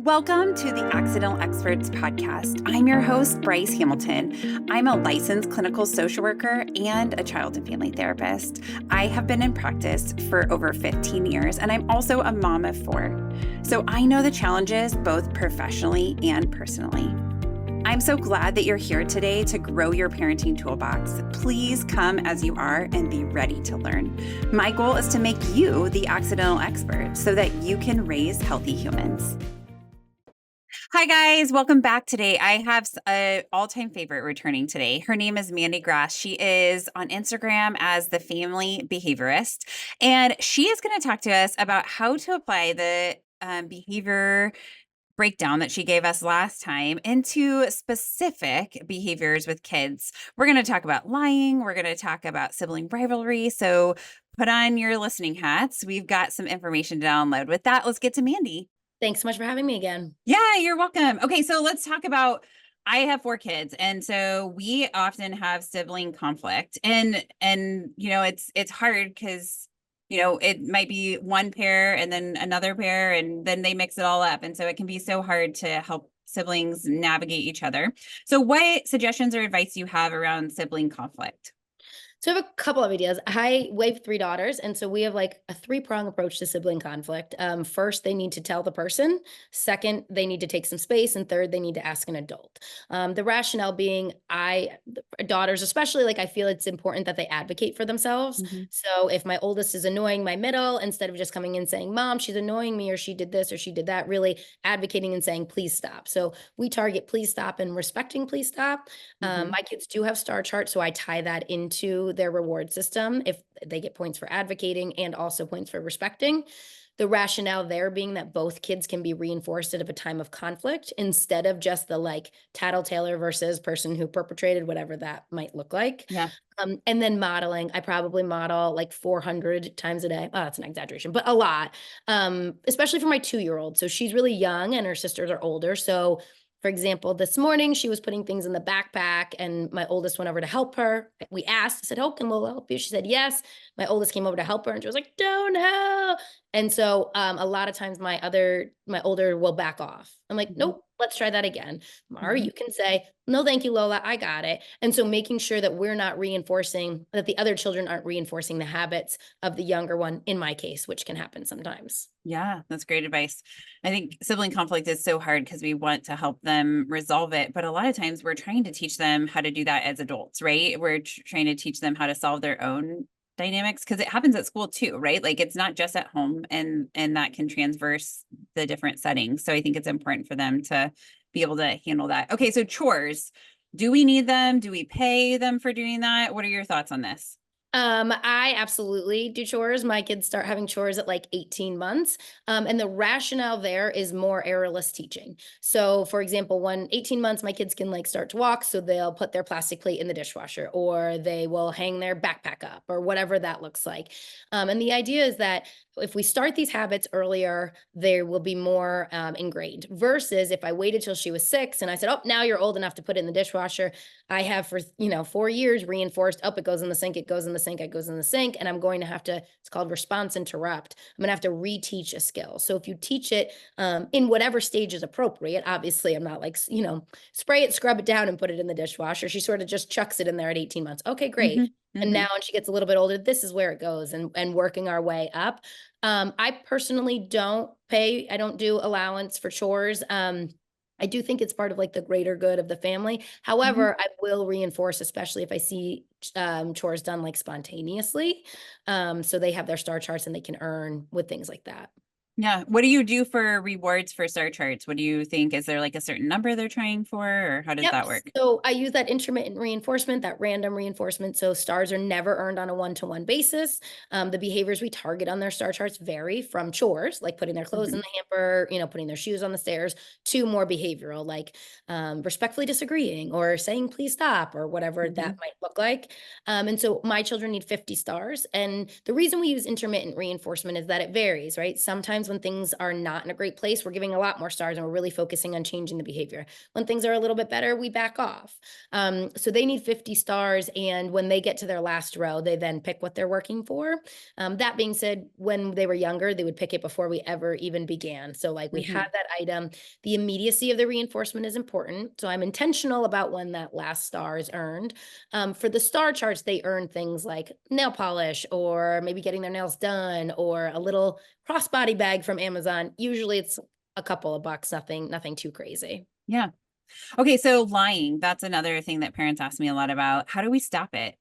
Welcome to the Accidental Experts podcast. I'm your host, Bryce Hamilton. I'm a licensed clinical social worker and a child and family therapist. I have been in practice for over 15 years, and I'm also a mom of 4. So I know the challenges both professionally and personally. I'm so glad that you're here today to grow your parenting toolbox. Please come as you are and be ready to learn. My goal is to make you the accidental expert so that you can raise healthy humans. Hi guys, welcome back today. I have an all-time favorite returning today. Her name is Mandy Grass. She is on Instagram as the Family Behaviorist, and she is going to talk to us about how to apply the behavior breakdown that she gave us last time into specific behaviors with kids. We're going to talk about lying. We're going to talk about sibling rivalry. So put on your listening hats. We've got some information to download. With that, let's get to Mandy. Thanks so much for having me again. Yeah, you're welcome. Okay, so let's talk about I have 4 kids, and so we often have sibling conflict. And it's hard because it might be one pair and then another pair and then they mix it all up. And so it can be so hard to help siblings navigate each other. So what suggestions or advice do you have around sibling conflict? So I have a couple of ideas. We have 3 daughters, and so we have like a 3-prong approach to sibling conflict. First, they need to tell the person. Second, they need to take some space, and third, they need to ask an adult. The rationale being, daughters especially, like I feel it's important that they advocate for themselves. Mhm. So if my oldest is annoying my middle, instead of just coming in saying, "Mom, she's annoying me," or "She did this," or "She did that," really advocating and saying, "Please stop." So we target please stop and respecting please stop. Mhm. My kids do have star charts, so I tie that into their reward system if they get points for advocating and also points for respecting. The rationale there being that both kids can be reinforced at a time of conflict instead of just the like tattletailer versus person who perpetrated whatever that might look like. Yeah. And then modeling, I probably model like 400 times a day. Oh, that's an exaggeration, but a lot, especially for my 2-year-old. So she's really young and her sisters are older. So for example, this morning she was putting things in the backpack and my oldest went over to help her. We asked, I said, "Oh, can Lola help you?" She said, "Yes." My oldest came over to help her and she was like, "Don't help." And so a lot of times my older will back off. I'm like, Mhm. "Nope, let's try that again." Or Mhm. you can say, "No, thank you, Lola. I got it." And so making sure that we're not reinforcing, that the other children aren't reinforcing the habits of the younger one, in my case, which can happen sometimes. Yeah, that's great advice. I think sibling conflict is so hard because we want to help them resolve it. But a lot of times we're trying to teach them how to do that as adults, right? We're trying to teach them how to solve their own dynamics because it happens at school too, right? Like it's not just at home and that can transverse the different settings. So I think it's important for them to be able to handle that. Okay, so chores. Do we need them? Do we pay them for doing that? What are your thoughts on this? I absolutely do chores. My kids start having chores at like 18 months. And the rationale there is more errorless teaching. So, for example, when 18 months, my kids can like start to walk. So they'll put their plastic plate in the dishwasher or they will hang their backpack up or whatever that looks like. And the idea is that if we start these habits earlier, they will be more ingrained versus if I waited till she was 6 and I said, "Oh, now you're old enough to put it in the dishwasher." I have for, 4 years reinforced, "Up, it goes in the sink, it goes in the sink, it goes in the sink." And I'm going to have to, it's called response interrupt. I'm going to have to reteach a skill. So if you teach it in whatever stage is appropriate, obviously I'm not like, spray it, scrub it down and put it in the dishwasher. She sort of just chucks it in there at 18 months. Okay, great. Hmm. And Hmm. now when she gets a little bit older, this is where it goes and working our way up. I personally don't pay, I don't do allowance for chores. I do think it's part of like the greater good of the family. Hmm. However, I will reinforce, especially if I see chores done like spontaneously. So they have their star charts and they can earn with things like that. Yeah. What do you do for rewards for star charts? What do you think? Is there like a certain number they're trying for, or how does Yep. that work? So I use that intermittent reinforcement, that random reinforcement. So stars are never earned on a one-to-one basis. The behaviors we target on their star charts vary from chores, like putting their clothes in Hmm. the hamper, putting their shoes on the stairs, to more behavioral, like respectfully disagreeing or saying please stop or whatever that Hmm. might look like. And so my children need 50 stars. And the reason we use intermittent reinforcement is that it varies, right? Sometimes when things are not in a great place, we're giving a lot more stars and we're really focusing on changing the behavior. When things are a little bit better, we back off. So they need 50 stars. And when they get to their last row, they then pick what they're working for. That being said, when they were younger, they would pick it before we ever even began. So like we Hmm. have that item. The immediacy of the reinforcement is important. So I'm intentional about when that last star is earned. For the star charts, they earn things like nail polish or maybe getting their nails done or a little crossbody bag from Amazon. Usually it's a couple of bucks, nothing too crazy. Yeah. Okay. So lying, that's another thing that parents ask me a lot about. How do we stop it?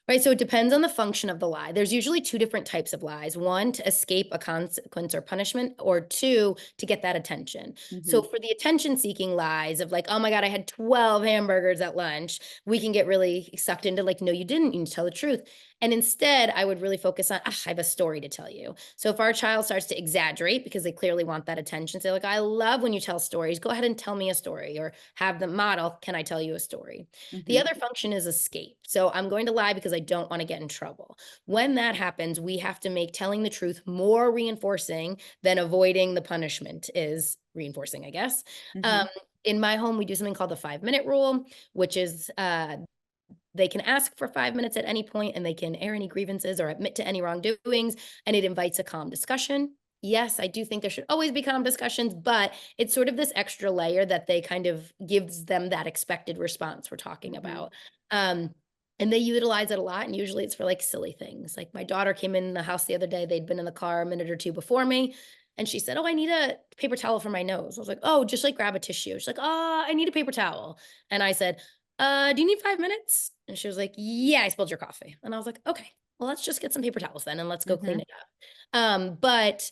Right. So it depends on the function of the lie. There's usually two different types of lies: one, to escape a consequence or punishment, or two, to get that attention. So Hmm. for the attention seeking lies of like, oh my God, I had 12 hamburgers at lunch, we can get really sucked into like, no, you didn't. You need to tell the truth. And instead, I would really focus on, I have a story to tell you. So if our child starts to exaggerate because they clearly want that attention, say, like, I love when you tell stories, go ahead and tell me a story, or have them model, can I tell you a story? The Hmm. other function is escape. So I'm going to lie because I don't want to get in trouble. When that happens, we have to make telling the truth more reinforcing than avoiding the punishment is reinforcing, I guess. Hmm. Um, in my home, we do something called the 5 minute rule, which is they can ask for 5 minutes at any point and they can air any grievances or admit to any wrongdoings, and it invites a calm discussion. Yes, I do think there should always be calm discussions, but it's sort of this extra layer that they kind of gives them that expected response we're talking Hmm. about. Um, and they utilize it a lot, and usually it's for like silly things. Like my daughter came in the house the other day, they'd been in the car a minute or two before me, and she said, "Oh, I need a paper towel for my nose." I was like, "Oh, just like grab a tissue." She's like, "Oh, I need a paper towel." And I said, do you need 5 minutes? And she was like, yeah, I spilled your coffee. And I was like, okay, well, let's just get some paper towels then and let's go clean Hmm. it up. But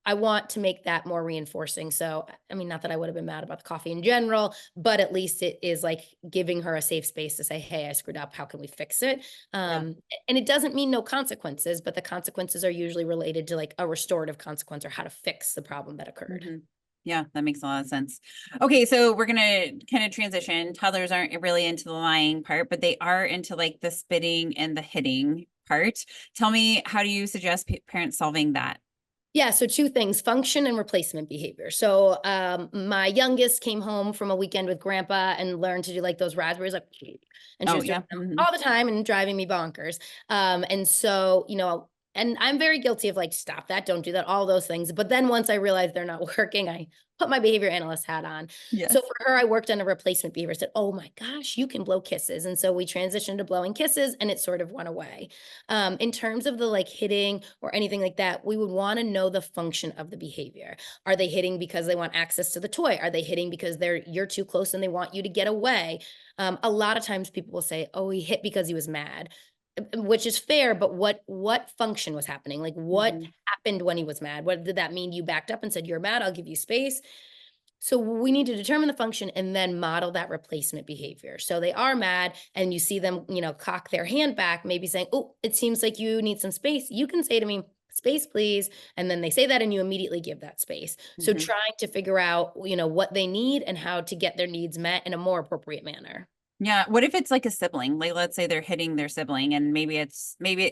I want to make that more reinforcing. So, I mean, not that I would have been mad about the coffee in general, but at least it is like giving her a safe space to say, hey, I screwed up. How can we fix it? Yeah. And it doesn't mean no consequences, but the consequences are usually related to like a restorative consequence or how to fix the problem that occurred. Hmm. Yeah, that makes a lot of sense. Okay, so we're gonna kind of transition. Toddlers aren't really into the lying part, but they are into like the spitting and the hitting part. Tell me, how do you suggest parents solving that? Yeah, so two things: function and replacement behavior. So my youngest came home from a weekend with grandpa and learned to do like those raspberries, like, and she Oh, was doing yeah. them Hmm. all the time and driving me bonkers. And so, and I'm very guilty of like, stop that, don't do that, all those things. But then once I realized they're not working, I put my behavior analyst hat on. So Yes. for her, I worked on a replacement behavior. Said, "Oh my gosh, you can blow kisses," and so we transitioned to blowing kisses, and it sort of went away. In terms of the like hitting or anything like that, we would want to know the function of the behavior. Are they hitting because they want access to the toy? Are they hitting because you're too close and they want you to get away? A lot of times people will say, "Oh, he hit because he was mad," which is fair, but what function was happening? Like what Hmm. happened when he was mad? What did that mean? You backed up and said, "You're mad, I'll give you space." So we need to determine the function and then model that replacement behavior. So they are mad and you see them, cock their hand back, maybe saying, "Oh, it seems like you need some space." You can say to me, "Space, please." And then they say that and you immediately give that space. So Hmm. trying to figure out, what they need and how to get their needs met in a more appropriate manner. Yeah. What if it's like a sibling? Like, let's say they're hitting their sibling and maybe it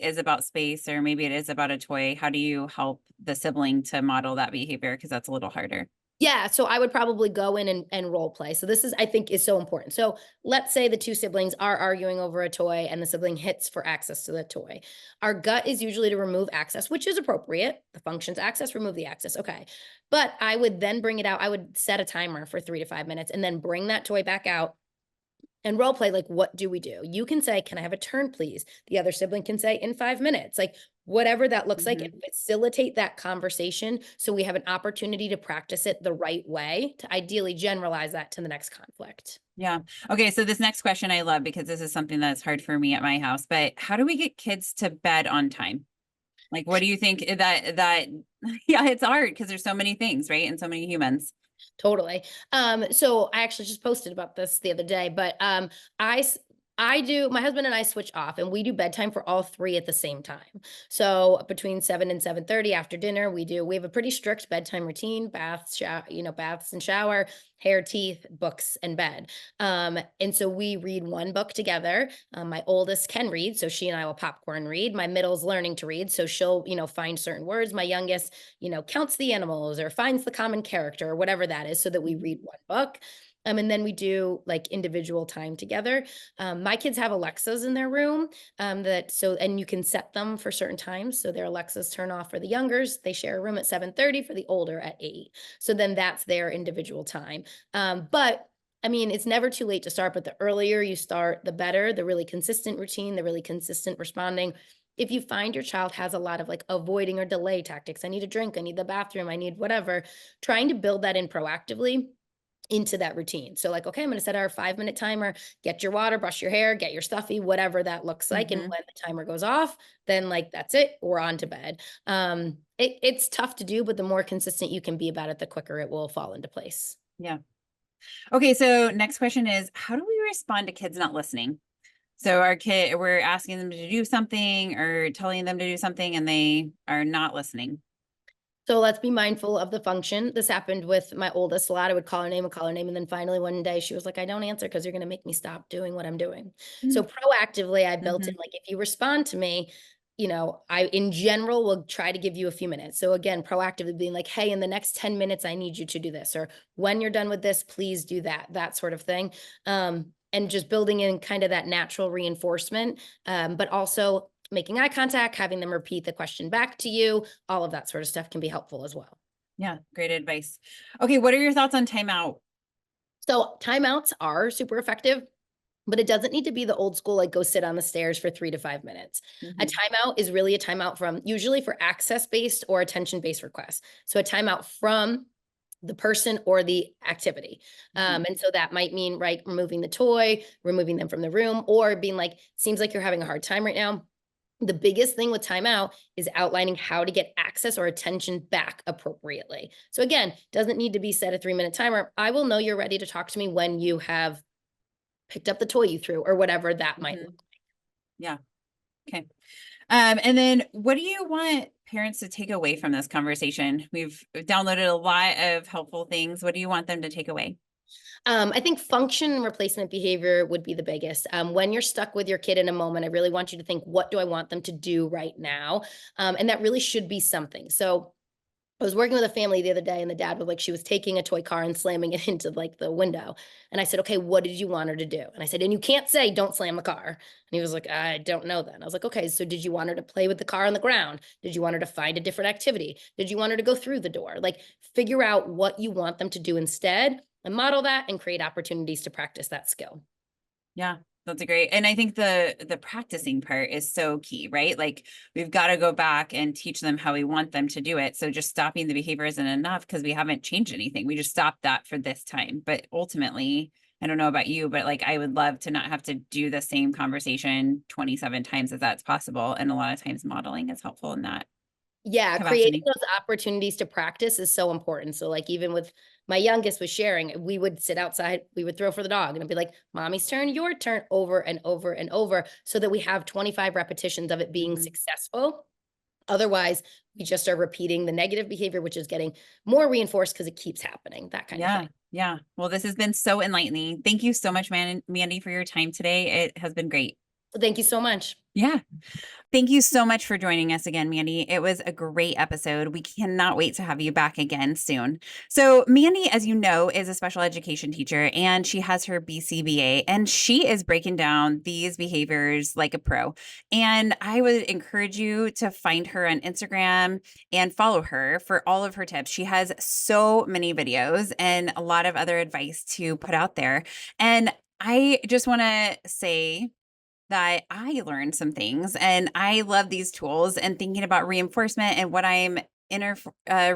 is about space or maybe it is about a toy. How do you help the sibling to model that behavior? Because that's a little harder. Yeah, so I would probably go in and role play. So this is, I think, is so important. So let's say the two siblings are arguing over a toy and the sibling hits for access to the toy. Our gut is usually to remove access, which is appropriate. The function's access, remove the access. Okay. But I would then bring it out. I would set a timer for 3 to 5 minutes and then bring that toy back out and role play. Like, what do we do? You can say, "Can I have a turn, please?" The other sibling can say, "In 5 minutes." Like, whatever that looks like, and Hmm. facilitate that conversation so we have an opportunity to practice it the right way to ideally generalize that to the next conflict. Yeah. Okay. So this next question I love because this is something that's hard for me at my house, but how do we get kids to bed on time? Like, what do you think yeah, it's hard because there's so many things, right? And so many humans. Totally. So I actually just posted about this the other day, but I My husband and I switch off and we do bedtime for all three at the same time. So between 7 and 7:30 after dinner, we have a pretty strict bedtime routine, baths and shower, hair, teeth, books, and bed. And so we read one book together. My oldest can read, so she and I will popcorn read. My middle's learning to read, so she'll, find certain words. My youngest, counts the animals or finds the common character or whatever that is, so that we read one book. And then we do like individual time together. My kids have Alexas in their room, and you can set them for certain times. So their Alexas turn off for the youngers. They share a room at 7:30, for the older at 8. So then that's their individual time. But I mean, it's never too late to start, but the earlier you start, the better. The really consistent routine, the really consistent responding. If you find your child has a lot of like avoiding or delay tactics, I need a drink, I need the bathroom, I need whatever, trying to build that in proactively into that routine. So like, okay, I'm going to set our 5-minute timer, get your water, brush your hair, get your stuffy, whatever that looks like. And Mhm. when the timer goes off, then like, that's it, we're on to bed. It's tough to do, but the more consistent you can be about it, the quicker it will fall into place. Yeah. Okay, so next question is, how do we respond to kids not listening? So we're asking them to do something or telling them to do something and they are not listening. So let's be mindful of the function. This happened with my oldest a lot. I would call her name. And then finally one day she was like, I don't answer because you're going to make me stop doing what I'm doing. So proactively, I built in Mhm. like, if you respond to me, I in general will try to give you a few minutes. So again, proactively being like, hey, in the next 10 minutes, I need you to do this. Or when you're done with this, please do that sort of thing. And just building in kind of that natural reinforcement, but also making eye contact, having them repeat the question back to you, all of that sort of stuff can be helpful as well. Yeah, great advice. Okay, what are your thoughts on timeout? So timeouts are super effective, but it doesn't need to be the old school, like go sit on the stairs for 3 to 5 minutes. A Mhm. timeout is really a timeout from usually for access based or attention based requests. So a timeout from the person or the activity. Mhm. And so that might mean, right, removing the toy, removing them from the room, or being like, seems like you're having a hard time right now. The biggest thing with timeout is outlining how to get access or attention back appropriately. So again, doesn't need to be set a 3-minute timer. I will know you're ready to talk to me when you have picked up the toy you threw or whatever that might look. Mhm. Yeah. Okay. And then what do you want parents to take away from this conversation? We've downloaded a lot of helpful things. What do you want them to take away? I think function and replacement behavior would be the biggest. When you're stuck with your kid in a moment, I really want you to think, what do I want them to do right now? And that really should be something. So I was working with a family the other day and the dad was like, she was taking a toy car and slamming it into like the window. And I said, okay, what did you want her to do? And I said, and you can't say, don't slam the car. And he was like, I don't know then. I was like, okay, so did you want her to play with the car on the ground? Did you want her to find a different activity? Did you want her to go through the door? Like figure out what you want them to do instead and model that and create opportunities to practice that skill. Yeah, that's a great. And I think the practicing part is so key, right? Like we've got to go back and teach them how we want them to do it. So just stopping the behavior isn't enough because we haven't changed anything. We just stopped that for this time. But ultimately, I don't know about you, but like I would love to not have to do the same conversation 27 times as that's possible. And a lot of times modeling is helpful in that Yeah, creating capacity. those opportunities to practice is so important. So, like, even with my youngest was sharing, we would sit outside, we would throw for the dog, and it'd be like, "Mommy's turn, your turn," over and over and over, so that we have 25 repetitions of it being Mhm. successful. Otherwise, we just are repeating the negative behavior, which is getting more reinforced because it keeps happening, that kind of Yeah. thing. Yeah. Well, this has been so enlightening. Thank you so much, Mandy, for your time today. It has been great. So thank you so much. Yeah. Thank you so much for joining us again, Mandy. It was a great episode. We cannot wait to have you back again soon. So, Mandy, as you know, is a special education teacher and she has her BCBA and she is breaking down these behaviors like a pro. And I would encourage you to find her on Instagram and follow her for all of her tips. She has so many videos and a lot of other advice to put out there. And I just want to say, that I learned some things and I love these tools and thinking about reinforcement and what I'm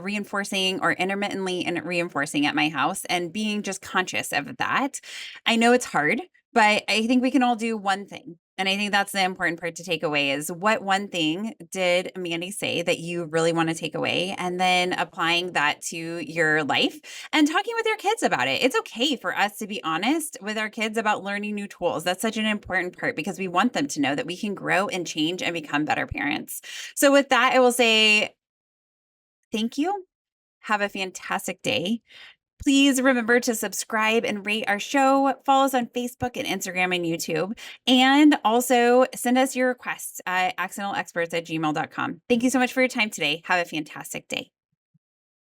reinforcing or intermittently reinforcing at my house and being just conscious of that. I know it's hard, but I think we can all do one thing. And I think that's the important part to take away is what one thing did Mandy say that you really want to take away, and then applying that to your life and talking with your kids about it. It's okay for us to be honest with our kids about learning new tools. That's such an important part because we want them to know that we can grow and change and become better parents. So with that, I will say thank you. Have a fantastic day. Please remember to subscribe and rate our show. Follow us on Facebook and Instagram and YouTube. And also send us your requests at accidentalexperts@gmail.com. Thank you so much for your time today. Have a fantastic day.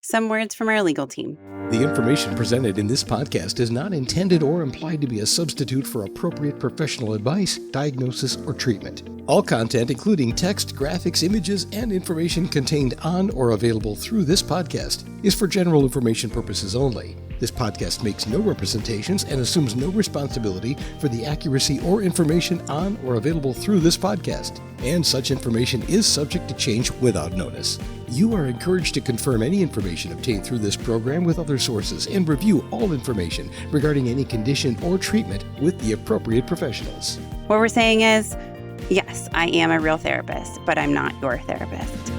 Some words from our legal team. The information presented in this podcast is not intended or implied to be a substitute for appropriate professional advice, diagnosis, or treatment. All content, including text, graphics, images, and information contained on or available through this podcast, is for general information purposes only. This podcast makes no representations and assumes no responsibility for the accuracy or information on or available through this podcast, and such information is subject to change without notice. You are encouraged to confirm any information obtained through this program with other sources and review all information regarding any condition or treatment with the appropriate professionals. What we're saying is, yes, I am a real therapist, but I'm not your therapist.